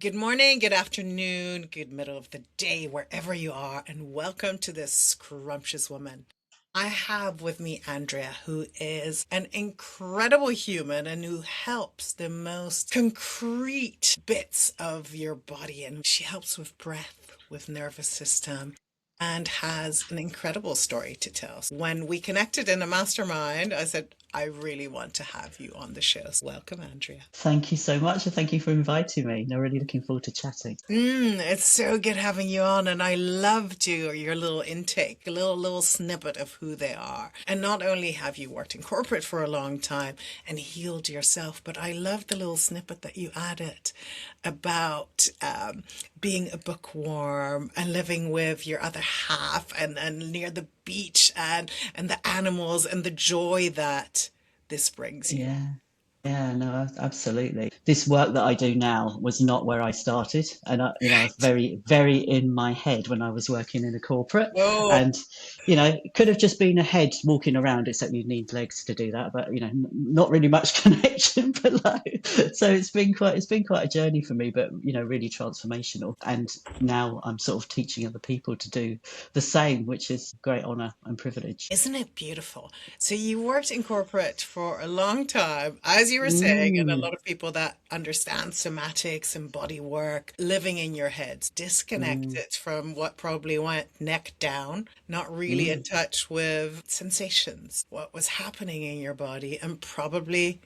Good morning, good afternoon, good middle of the day, wherever you are, and welcome to this Scrumptious Woman. I have with me Andrea, who is an incredible human and who helps the most concrete bits of your body. And she helps with breath, with nervous system, and has an incredible story to tell. When we connected in a mastermind, I said, I really want to have you on the show. So welcome, Andrea. Thank you so much, and thank you for inviting me. I'm really looking forward to chatting. It's so good having you on, and I loved your little intake, a little snippet of who they are. And not only have you worked in corporate for a long time and healed yourself, but I loved the little snippet that you added about being a bookworm and living with your other half and near the beach and the animals and the joy that this brings you. Yeah. Yeah, no, absolutely. This work that I do now was not where I started, and I was very, very in my head when I was working in a corporate, Oh, and it could have just been a head walking around, except you need legs to do that. But not really much connection below. So it's been quite a journey for me, but really transformational. And now I'm sort of teaching other people to do the same, which is great honor and privilege. isn't it beautiful? So you worked in corporate for a long time, as you were saying, and a Mm, lot of people that understand somatics and body work, living in your heads, mm, disconnected from what probably went neck down, not really in mm. touch with sensations, what was happening in your body, and probably,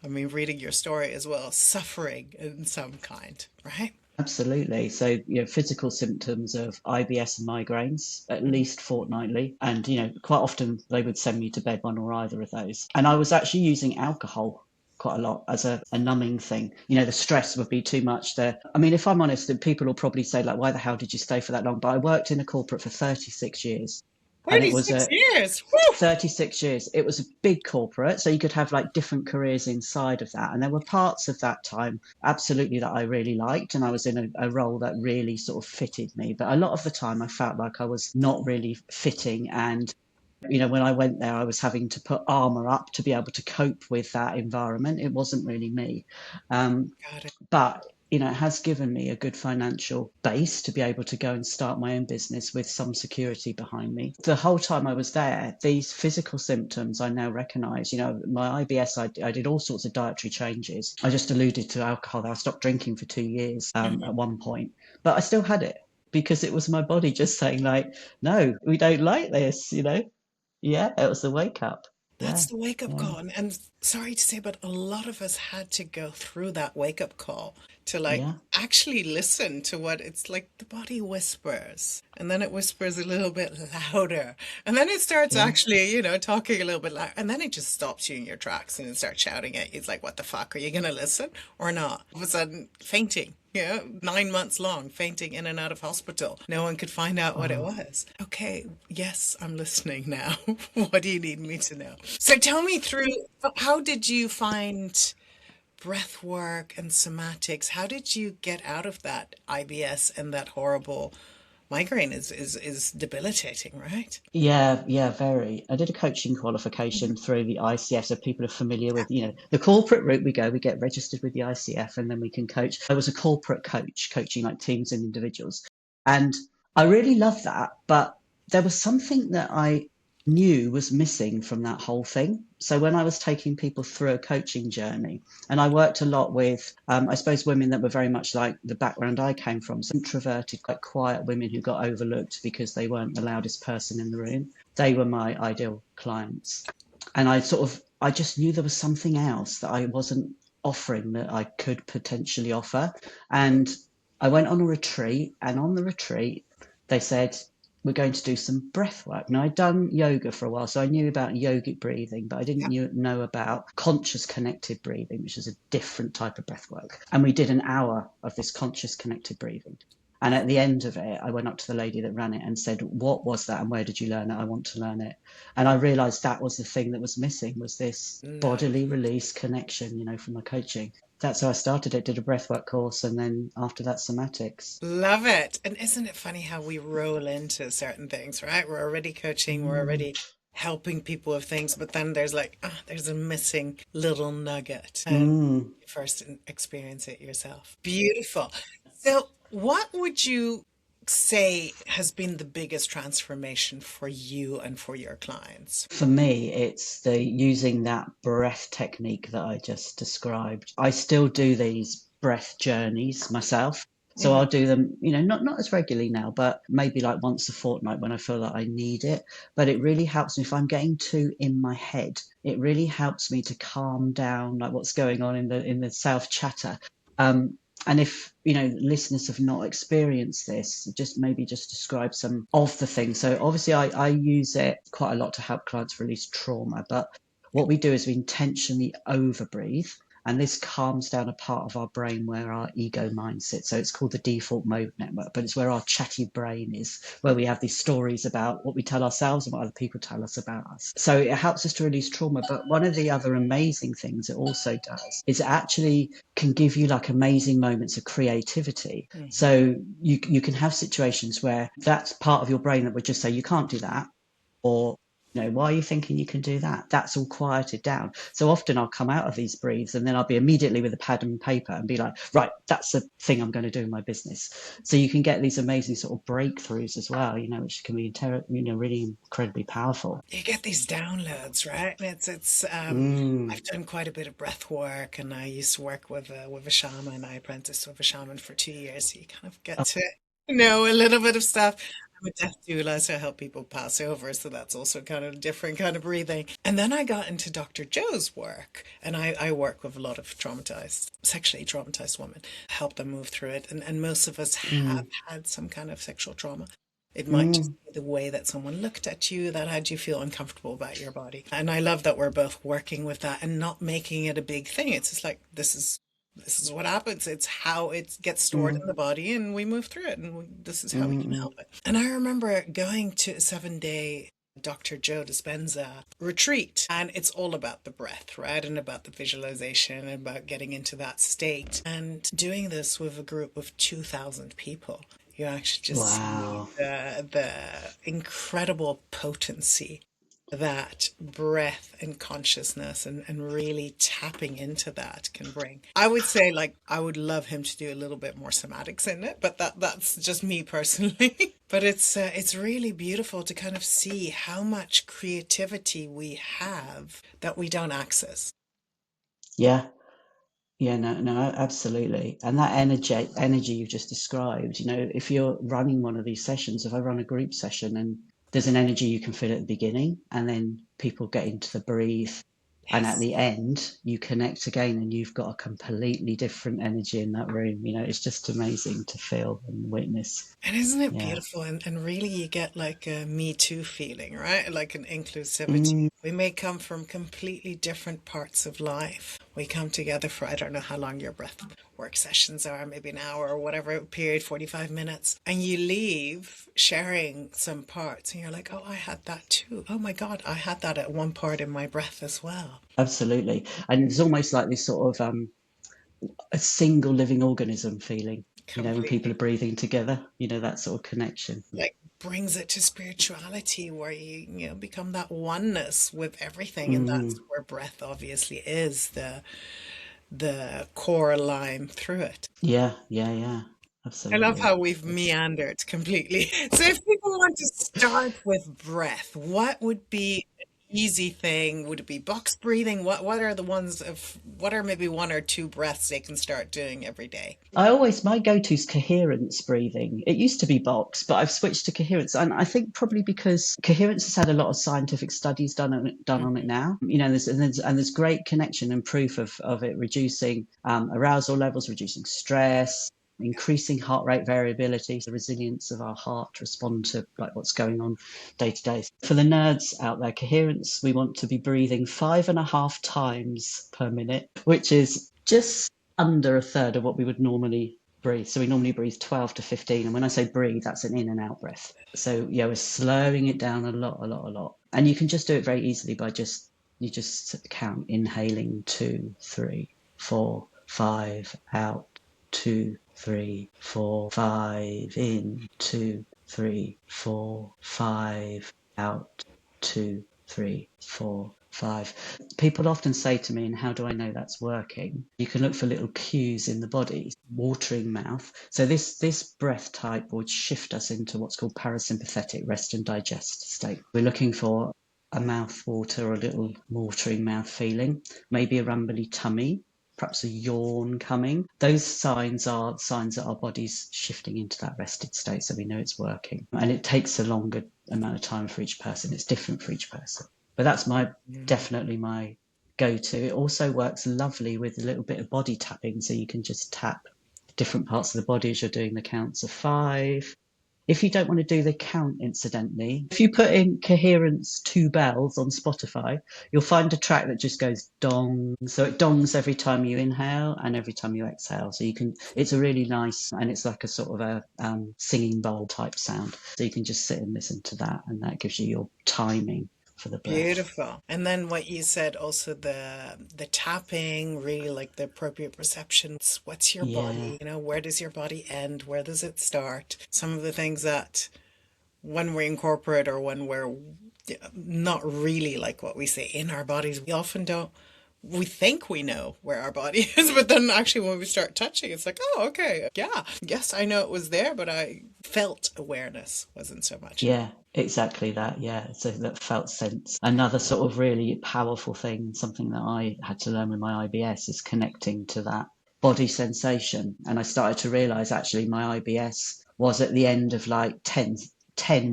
I mean, reading your story as well, suffering in some kind, right? Absolutely. So, physical symptoms of IBS and migraines at Mhm. least fortnightly. And, quite often they would send me to bed, one or either of those. And I was actually using alcohol quite a lot as a numbing thing. The stress would be too much there. I mean, if I'm honest, then people will probably say, like, why the hell did you stay for that long? But I worked in a corporate for 36 years. And it was 36 a years. Woo! 36 years. It was a big corporate, so you could have like different careers inside of that. And there were parts of that time absolutely that I really liked. And I was in a role that really sort of fitted me. But a lot of the time I felt like I was not really fitting. And when I went there, I was having to put armor up to be able to cope with that environment. It wasn't really me. Um, Got it. but it has given me a good financial base to be able to go and start my own business with some security behind me. The whole time I was there, these physical symptoms I now recognize. My IBS, I did all sorts of dietary changes. I just alluded to alcohol. I stopped drinking for 2 years at Mhm. one point, but I still had it because it was my body just saying, like, no, we don't like this. Yeah, it was the wake up. That's Yeah, the wake up yeah, call. And sorry to say, but a lot of us had to go through that wake up call to like yeah. actually listen to what it's like the body whispers. And then it whispers a little bit louder. And then it starts Yeah. actually, talking a little bit louder. And then it just stops you in your tracks and it starts shouting at you. It's like, what the fuck? Are you going to listen or not? All of a sudden, fainting. 9 months long, fainting in and out of hospital. No one could find out what it Oh. was. Okay, yes, I'm listening now. What do you need me to know? So tell me through how did you find breath work and somatics? How did you get out of that IBS and that horrible migraine is debilitating, right? Yeah, yeah, very. I did a coaching qualification through the ICF, so people are familiar with, the corporate route we go, we get registered with the ICF and then we can coach. I was a corporate coach, coaching like teams and individuals. And I really loved that, but there was something that I knew was missing from that whole thing. So when I was taking people through a coaching journey, and I worked a lot with, I suppose, women that were very much like the background I came from, so introverted, quite quiet women who got overlooked because they weren't the loudest person in the room. They were my ideal clients. And I just knew there was something else that I wasn't offering that I could potentially offer. And I went on a retreat, and on the retreat, they said, we're going to do some breath work. Now, I'd done yoga for a while, so I knew about yogic breathing, but I didn't Yeah. know about conscious connected breathing, which is a different type of breath work. And we did an hour of this conscious connected breathing. And at the end of it, I went up to the lady that ran it and said, what was that and where did you learn it? I want to learn it. And I realized that was the thing that was missing, was this Love. bodily release connection, from my coaching. That's how I started it, did a breathwork course, and then after that, somatics. Love it. And isn't it funny how we roll into certain things, right? We're already coaching, we're Mm, already helping people with things, but then there's like, there's a missing little nugget. And Mm. you first experience it yourself. Beautiful. So, what would you say has been the biggest transformation for you and for your clients? For me, it's the using that breath technique that I just described. I still do these breath journeys myself. So Mhm. I'll do them, not as regularly now, but maybe like once a fortnight when I feel that I need it. But it really helps me if I'm getting too in my head. It really helps me to calm down, like what's going on in the self chatter. Um, and if, listeners have not experienced this, just describe some of the things. So obviously I use it quite a lot to help clients release trauma. But what we do is we intentionally overbreathe. And this calms down a part of our brain where our ego mind sits. So it's called the default mode network, but it's where our chatty brain is, where we have these stories about what we tell ourselves and what other people tell us about us. So it helps us to release trauma. But one of the other amazing things it also does is it actually can give you like amazing moments of creativity. Mhm. So you can have situations where that's part of your brain that would just say, you can't do that. Or, why are you thinking you can do that? That's all quieted down. So often I'll come out of these breathes and then I'll be immediately with a pad and paper and be like, right, that's the thing I'm going to do in my business. So you can get these amazing sort of breakthroughs as well, which can be, really incredibly powerful. You get these downloads, right? And Mm. I've done quite a bit of breath work, and I used to work with a shaman. I apprenticed with a shaman for 2 years, so you kind of get Oh, to know a little bit of stuff. I'm a death doula, so I help people pass over, so that's also kind of different kind of breathing. And then I got into Dr. Joe's work, and I work with a lot of sexually traumatized women, help them move through it. And most of us have mm, had some kind of sexual trauma. It might just mm, be the way that someone looked at you that had you feel uncomfortable about your body. And I love that we're both working with that and not making it a big thing. It's just like this is what happens. It's how it gets stored in mm, the body and we move through it and this is how we can mm, help it. And I remember going to a 7-day Dr. Joe Dispenza retreat, and it's all about the breath, right? And about the visualization and about getting into that state and doing this with a group of 2,000 people. You actually just see wow. the incredible potency that breath and consciousness and really tapping into that can bring. I would say like I would love him to do a little bit more somatics in it, but that's just me personally. But it's really beautiful to kind of see how much creativity we have that we don't access. Yeah. Yeah, no, no, absolutely. And that energy you've just described, if you're running one of these sessions, if I run a group session and there's an energy you can feel at the beginning, and then people get into the breathe, and at Yes. the end you connect again and you've got a completely different energy in that room. It's just amazing to feel and witness. And isn't it Yeah. beautiful? And really, you get like a Me Too feeling, right? Like an inclusivity. Mm, We may come from completely different parts of life. We come together for, I don't know how long your breath work sessions are, maybe an hour or whatever period, 45 minutes. And you leave sharing some parts, and you're like, oh, I had that too. Oh my God, I had that at one part in my breath as well. absolutely. And it's almost like this sort of a single living organism feeling, when people are Completely. breathing together, that sort of connection. Like brings it to spirituality where you become that oneness with everything, and that's Mm, where breath obviously is the core line through it. yeah, yeah, yeah, I love absolutely. how we've meandered completely. So if people want to start with breath, what would be an easy thing? Would it be box breathing? What are the ones of what are maybe one or two breaths they can start doing every day? My go-to is coherence breathing. It used to be box, but I've switched to coherence, and I think probably because coherence has had a lot of scientific studies done on it now. There's great connection and proof of it reducing arousal levels, reducing stress, increasing heart rate variability, the resilience of our heart to respond to like what's going on day to day. For the nerds out there, coherence, we want to be breathing 5.5 times per minute, which is just under a third of what we would normally breathe. So we normally breathe 12 to 15. And when I say breathe, that's an in and out breath. So yeah, we're slowing it down a lot, a lot, a lot. And you can just do it very easily by you just count inhaling 2, 3, 4, 5 out, 2, 3, 4, 5 in, 2, 3, 4, 5 out, 2, 3, 4, 5. People often say to me, and how do I know that's working? You can look for little cues in the body, watering mouth. So this breath type would shift us into what's called parasympathetic rest and digest state. We're looking for a mouth water or a little watering mouth feeling, maybe a rumbly tummy, perhaps a yawn coming. Those signs are signs that our body's shifting into that rested state, so we know it's working. And it takes a longer amount of time for each person. It's different for each person. But that's definitely my go-to. It also works lovely with a little bit of body tapping, so you can just tap different parts of the body as you're doing the counts of 5. If you don't want to do the count, incidentally, if you put in Coherent's 2 bells on Spotify, you'll find a track that just goes dong. So it dongs every time you inhale and every time you exhale. So it's a really nice, and it's like a sort of a singing bowl type sound. So you can just sit and listen to that, and that gives you your timing for the breath. Beautiful. And then what you said also, the tapping, really like the appropriate perception. What's your body? Where does your body end? Where does it start? Some of the things that when we incorporate or when we're not really like what we say in our bodies, we often don't. We think we know where our body is, but then actually when we start touching, it's like, oh, okay. Yeah. Yes, I know it was there, but I felt awareness wasn't so much. Yeah, exactly that. Yeah. So that felt sense. Another sort of really powerful thing, something that I had to learn with my IBS, is connecting to that body sensation. And I started to realize actually my IBS was at the end of like 10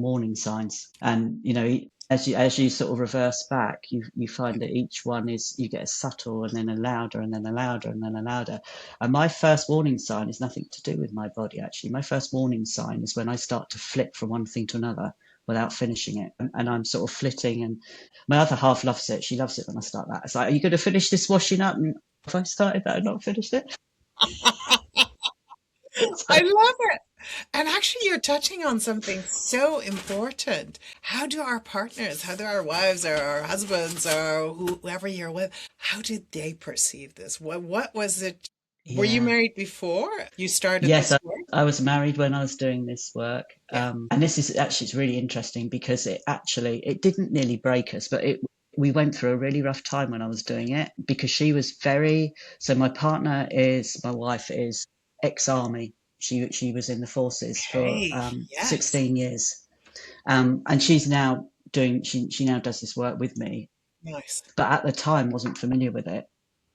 warning signs. And, as you sort of reverse back, you find that each one is, you get a subtle and then a louder and then a louder and then a louder. And my first warning sign is nothing to do with my body, actually. My first warning sign is when I start to flit from one thing to another without finishing it. And I'm sort of flitting, and my other half loves it. She loves it when I start that. It's like, are you going to finish this washing up? And have I started that and not finished it? I love it. And actually, you're touching on something so important. How do our partners, how do our wives or our husbands or whoever you're with, how did they perceive this? What was it? Were you married before you started Yes, this work? I was married when I was doing this work. Yeah. And this is actually, it's really interesting because it didn't nearly break us, but we went through a really rough time when I was doing it, because she was so my wife is ex-army. She was in the forces for Okay. Yes. 16 years. And she's now she now does this work with me. Nice. But at the time wasn't familiar with it,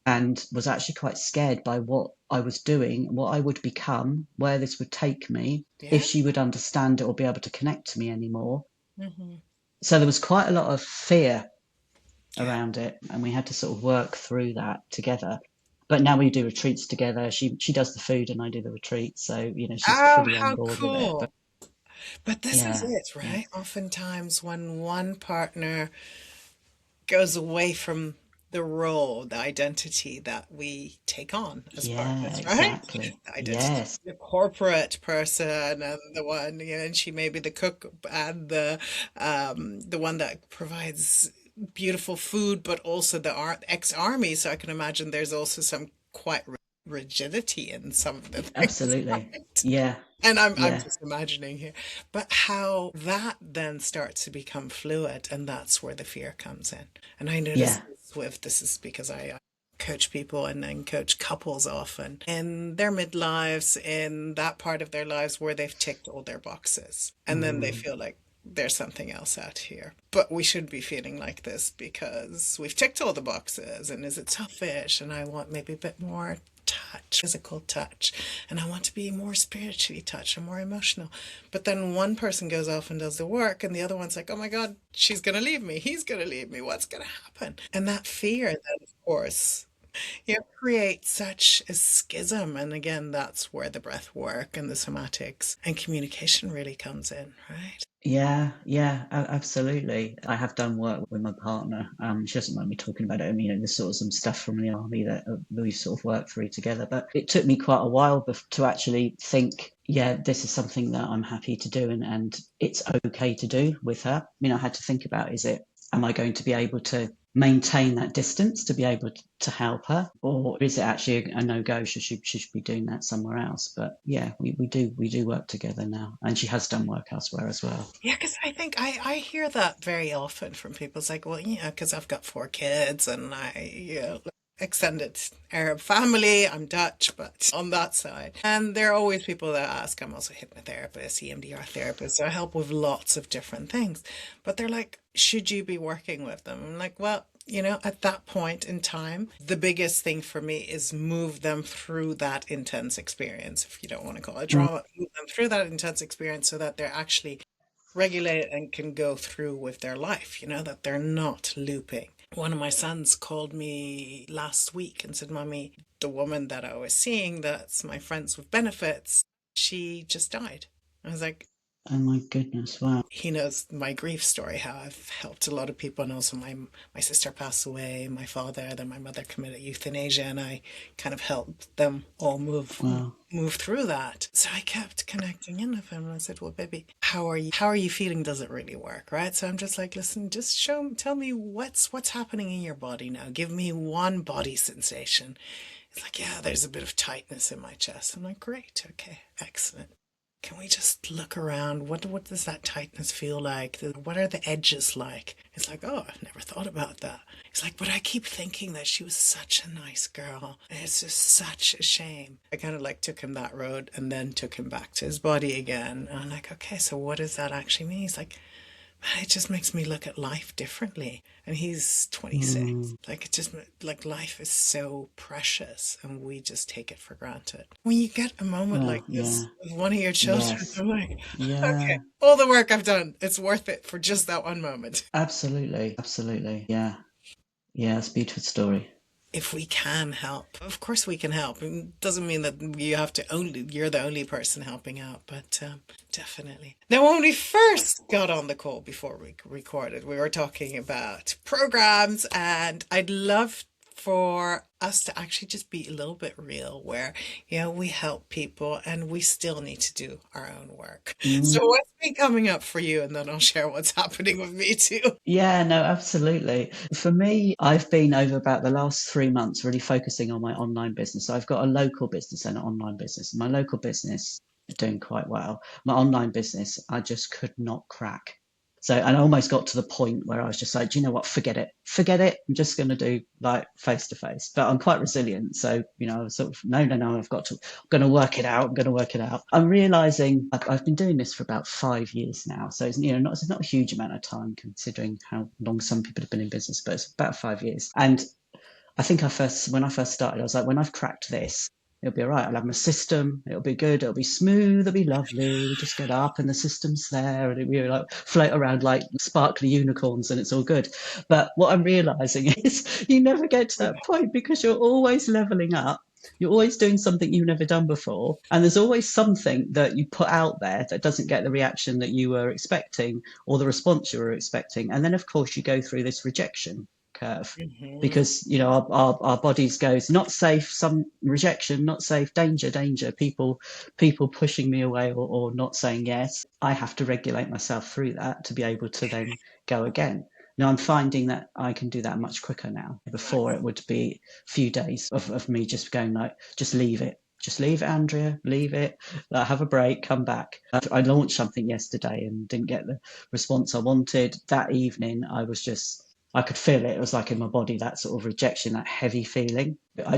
and was actually quite scared by what I was doing, what I would become, where this would take me, Yeah. if she would understand it or be able to connect to me anymore. Mm-hmm. So there was quite a lot of fear around it, and we had to sort of work through that together. But now we do retreats together. She does the food and I do the retreat, so she's Oh, fully on how board with it. cool. But this is Yeah, it, yeah, right? Oftentimes when one partner goes away from the role, the identity that we take on as yeah, partners, right? exactly. The identity, Yes, the corporate person and the one, and she may be the cook and the one that provides beautiful food, but also the ex-army. So I can imagine there's also some quite rigidity in some of the things, absolutely. right? Yeah, And I'm yeah, just imagining here, but how that then starts to become fluid, and that's where the fear comes in. And I notice yeah, this is because I coach people and coach couples often in their midlives, in that part of their lives where they've ticked all their boxes, and then they mm, feel like there's something else out here. But we shouldn't be feeling like this because we've ticked all the boxes. And is it selfish? And I want maybe a bit more touch, physical touch, and I want to be more spiritually touched and more emotional. But then one person goes off and does the work, and the other one's like, oh my God, she's going to leave me. He's going to leave me. What's going to happen? And that fear, then, of course, creates such a schism. And again, that's where the breath work and the somatics and communication really comes in, right? yeah, yeah, absolutely. I have done work with my partner. She doesn't mind me talking about it. I mean, there's sort of some stuff from the army that we sort of worked through together. But it took me quite a while to actually think, yeah, this is something that I'm happy to do, and it's okay to do with her. I had to think about, am I going to be able to maintain that distance to be able to help her, or is it actually a no-go? Should she be doing that somewhere else? But yeah, we do work together now, and she has done work elsewhere as well. Yeah, because I think I hear that very often from people. It's like, well, yeah, because I've got four kids and extended Arab family. I'm Dutch, but on that side. And there are always people that ask. I'm also a hypnotherapist, EMDR therapist, so I help with lots of different things. But they're like, should you be working with them? I'm like, well, at that point in time, the biggest thing for me is move them through that intense experience. If you don't want to call it Mm. trauma, move them through that intense experience so that they're actually regulated and can go through with their life, that they're not looping. One of my sons called me last week and said, Mommy, the woman that I was seeing that's my friends with benefits, she just died. I was like, Oh my goodness! Wow. he knows my grief story, how I've helped a lot of people. And also my sister passed away, my father, then my mother committed euthanasia, and I kind of helped them all Wow. move through that. So I kept connecting in with him and I said, well, baby, how are you feeling? Does it really work? Right. So I'm just like, listen, just tell me what's happening in your body now. Give me one body sensation. It's like, yeah, there's a bit of tightness in my chest. I'm like, great, okay, excellent. Can we just look around? What does that tightness feel like? What are the edges like? It's like, oh, I've never thought about that. It's like, but I keep thinking that she was such a nice girl. And it's just such a shame. I kind of like took him that road and then took him back to his body again. And I'm like, okay, so what does that actually mean? He's like, it just makes me look at life differently. And he's 26. Mm. Like, it just, like, life is so precious and we just take it for granted. When you get a moment Well, like yeah. this with one of your children, Yes. I'm like, Yeah. okay, all the work I've done, it's worth it for just that one moment. Absolutely. Absolutely. Yeah. Yeah. It's a beautiful story. If we can help, of course we can help. It doesn't mean that you're the only person helping out, but definitely. Now, when we first got on the call before we recorded, we were talking about programs, and I'd love for us to actually just be a little bit real where, we help people and we still need to do our own work. Mm. So what's been coming up for you? And then I'll share what's happening with me too. Yeah, no, absolutely. For me, I've been over about the last 3 months really focusing on my online business. So I've got a local business and an online business. My local business is doing quite well. My online business, I just could not crack. So, and I almost got to the point where I was just like, do you know what? Forget it. Forget it. I'm just going to do like face to face. But I'm quite resilient. So, I was sort of, no, I'm going to work it out. I'm going to work it out. I'm realizing I've been doing this for about 5 years now. So it's not a huge amount of time considering how long some people have been in business, but it's about 5 years. And I think when I first started, I was like, when I've cracked this, it'll be all right. I'll have my system. It'll be good. It'll be smooth. It'll be lovely. We just get up and the system's there and we like float around like sparkly unicorns and it's all good. But what I'm realizing is you never get to that point because you're always leveling up. You're always doing something you've never done before. And there's always something that you put out there that doesn't get the reaction that you were expecting or the response you were expecting. And then, of course, you go through this rejection curve Mhm. because our bodies goes not safe, some rejection, not safe, danger, people pushing me away or not saying yes. I have to regulate myself through that to be able to then go again. Now I'm finding that I can do that much quicker now. Before it would be a few days of me just going like, just leave it. Just leave it, Andrea, leave it, have a break, come back. I launched something yesterday and didn't get the response I wanted. That evening, I could feel it. It was like in my body, that sort of rejection, that heavy feeling. At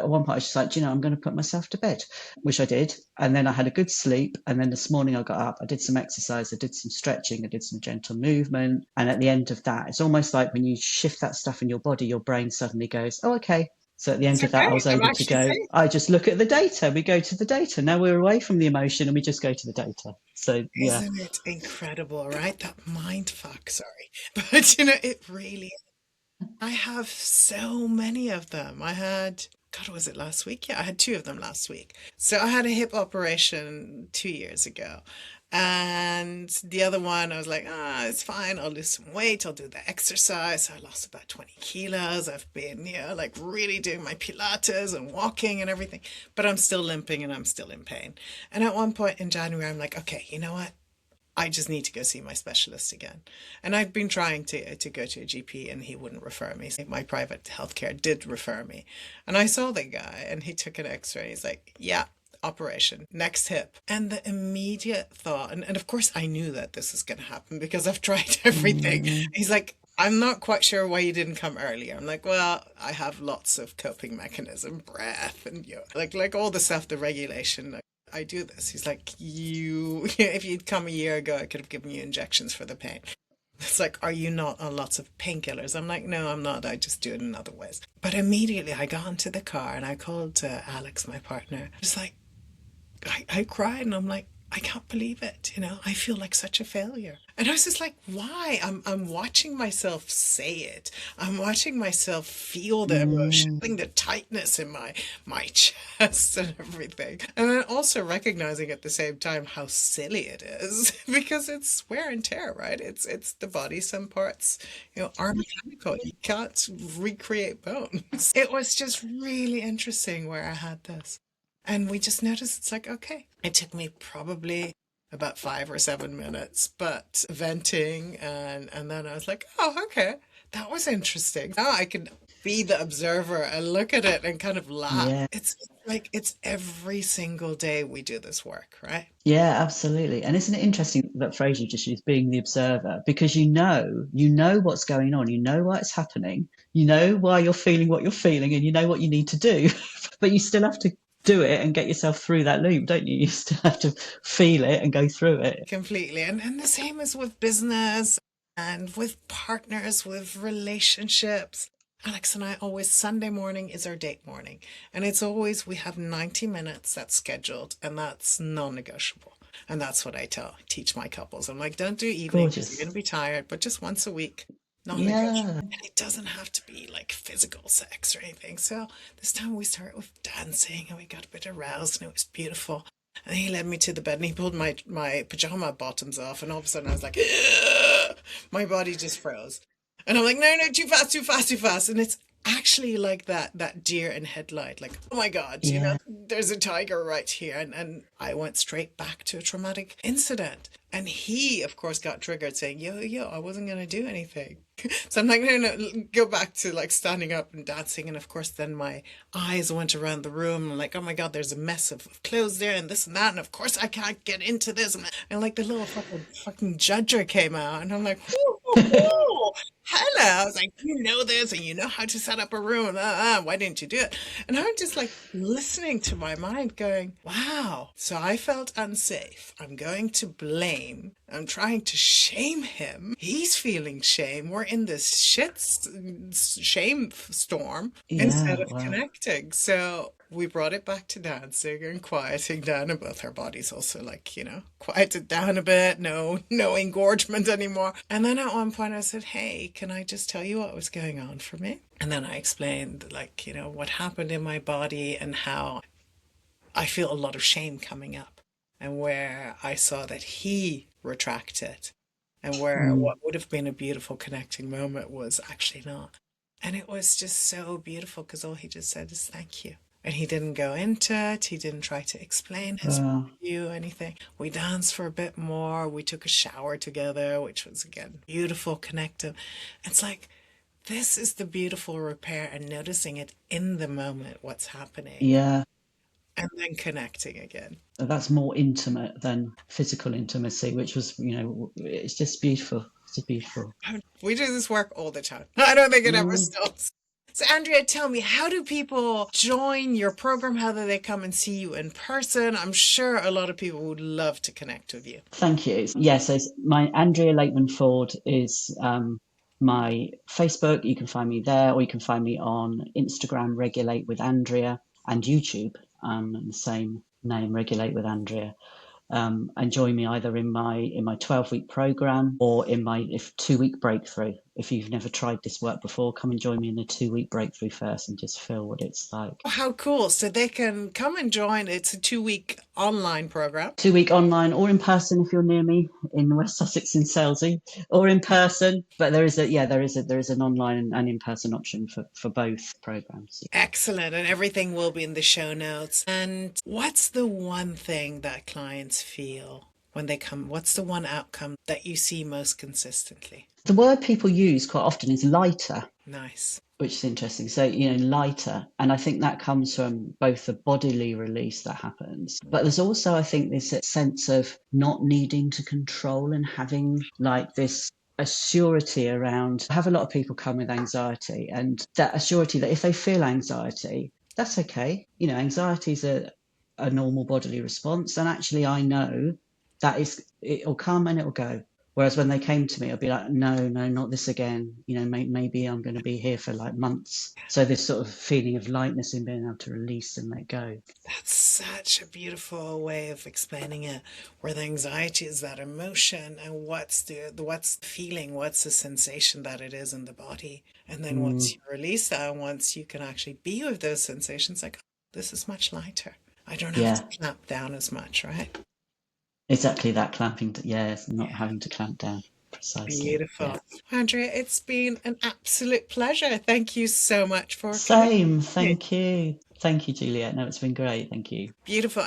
one point, I was just like, I'm going to put myself to bed, which I did. And then I had a good sleep. And then this morning I got up, I did some exercise, I did some stretching, I did some gentle movement. And at the end of that, it's almost like when you shift that stuff in your body, your brain suddenly goes, oh, okay. So at the It's end of that, I okay. was I'm able to actually go, safe. I just look at the data. We go to the data. Now we're away from the emotion and we just go to the data. So, yeah. Isn't it incredible, right? That mind fuck, sorry. But it really, I have so many of them. God, was it last week? Yeah, I had two of them last week. So I had a hip operation 2 years ago. And the other one, I was like, it's fine. I'll lose some weight. I'll do the exercise. So I lost about 20 kilos. I've been, like really doing my Pilates and walking and everything, but I'm still limping and I'm still in pain. And at one point in January, I'm like, okay, you know what? I just need to go see my specialist again. And I've been trying to go to a GP and he wouldn't refer me. So my private healthcare did refer me. And I saw the guy and he took an x-ray. He's like, yeah, operation, next hip. And the immediate thought, and of course I knew that this is going to happen because I've tried everything. Mm, He's like, I'm not quite sure why you didn't come earlier. I'm like, well, I have lots of coping mechanism, breath, and like all the stuff, the regulation. I do this. He's like, you, if you'd come a year ago, I could have given you injections for the pain. It's like, are you not on lots of painkillers? I'm like, no, I'm not. I just do it in other ways. But immediately I got into the car and I called Alex, my partner. It's like, I cried and I'm like, I can't believe it. I feel like such a failure. And I was just like, why? I'm watching myself say it. I'm watching myself feel the emotion, mm, feeling the tightness in my chest and everything. And then also recognizing at the same time how silly it is because it's wear and tear, right? It's the body. Some parts, are mechanical. You can't recreate bones. It was just really interesting where I had this. And we just noticed it's like, okay. It took me probably about 5 or 7 minutes, but venting and then I was like, oh, okay. That was interesting. Now I can be the observer and look at it and kind of laugh. yeah. It's like it's every single day we do this work, right? Yeah, absolutely. And isn't it interesting that phrase you just used, being the observer, because you know what's going on, you know why it's happening, you know why you're feeling what you're feeling, and you know what you need to do, but you still have to do it and get yourself through that loop, don't you? You still have to feel it and go through it. Completely. And the same as with business and with partners, with relationships. Alex and I always, Sunday morning is our date morning. And it's always, we have 90 minutes that's scheduled and that's non-negotiable. And that's what I teach my couples. I'm like, don't do evenings, you're going Gorgeous. to be tired, but just once a week, non-negotiable. Yeah. And it doesn't have to be like physical sex or anything. So this time we started with dancing and we got a bit aroused and it was beautiful. And he led me to the bed and he pulled my pajama bottoms off. And all of a sudden I was like, "Ugh!" My body just froze. And I'm like, no, no, too fast, too fast, too fast. And it's actually like that deer in headlight. Like, oh my God, Yeah. there's a tiger right here. And I went straight back to a traumatic incident. And he, of course, got triggered saying, yo, I wasn't going to do anything. So I'm like, no, no, go back to like standing up and dancing. And of course, then my eyes went around the room. I'm like, oh my God, there's a mess of clothes there and this and that. And of course, I can't get into this. And like the little fucking judger came out. And I'm like, whoo, hello. I was like, you know this and you know how to set up a room. Why didn't you do it? And I'm just like listening to my mind going, wow. So I felt unsafe. I'm going to blame. I'm trying to shame him. He's feeling shame. We're in this shame storm instead Yeah. of Wow. connecting. So we brought it back to dancing and quieting down, and both our bodies also like, quieted down a bit. No engorgement anymore. And then at one point I said, hey, can I just tell you what was going on for me? And then I explained like, what happened in my body and how I feel a lot of shame coming up and where I saw that he retracted and where Mm. what would have been a beautiful connecting moment was actually not. And it was just so beautiful because all he just said is thank you. And he didn't go into it. He didn't try to explain his Wow. view, anything. We danced for a bit more. We took a shower together, which was again beautiful, connective. It's like this is the beautiful repair and noticing it in the moment, what's happening, Yeah. and then connecting again. That's more intimate than physical intimacy, which was, it's just beautiful. It's just beautiful. We do this work all the time. I don't think it ever Mm. stops. So, Andrea, tell me, how do people join your program? How do they come and see you in person? I'm sure a lot of people would love to connect with you. Thank you. Yeah, so my Andrea Lakeman Ford is my Facebook. You can find me there, or you can find me on Instagram, Regulate with Andrea, and YouTube, the same name, Regulate with Andrea. And join me either in my 12-week program or in my 2-week breakthrough. If you've never tried this work before, come and join me in the 2-week breakthrough first and just feel what it's like. Oh, how cool. So they can come and join. It's a 2-week online program. 2-week online or in person if you're near me in West Sussex in Selsey, or in person. But there is an online and in-person option for both programs. Excellent. And everything will be in the show notes. And what's the one thing that clients feel when they come? What's the one outcome that you see most consistently? The word people use quite often is lighter. Nice. Which is interesting. So, lighter. And I think that comes from both the bodily release that happens, but there's also, I think, this sense of not needing to control and having like this assurity around. I have a lot of people come with anxiety, and that assurity that if they feel anxiety, that's okay. Anxiety is a normal bodily response. And actually, I know that it'll come and it'll go. Whereas when they came to me, I'd be like, no, not this again. Maybe I'm going to be here for like months. So this sort of feeling of lightness in being able to release and let go. That's such a beautiful way of explaining it, where the anxiety is that emotion and what's the feeling, what's the sensation that it is in the body. And then once you release that, once you can actually be with those sensations, like, oh, this is much lighter. I don't have to clamp down as much, right? Exactly that clamping. Not having to clamp down. Precisely. Beautiful. Yeah. Andrea, it's been an absolute pleasure. Thank you so much for coming. Same. Thank you. Thank you, Juliette. No, it's been great. Thank you. Beautiful.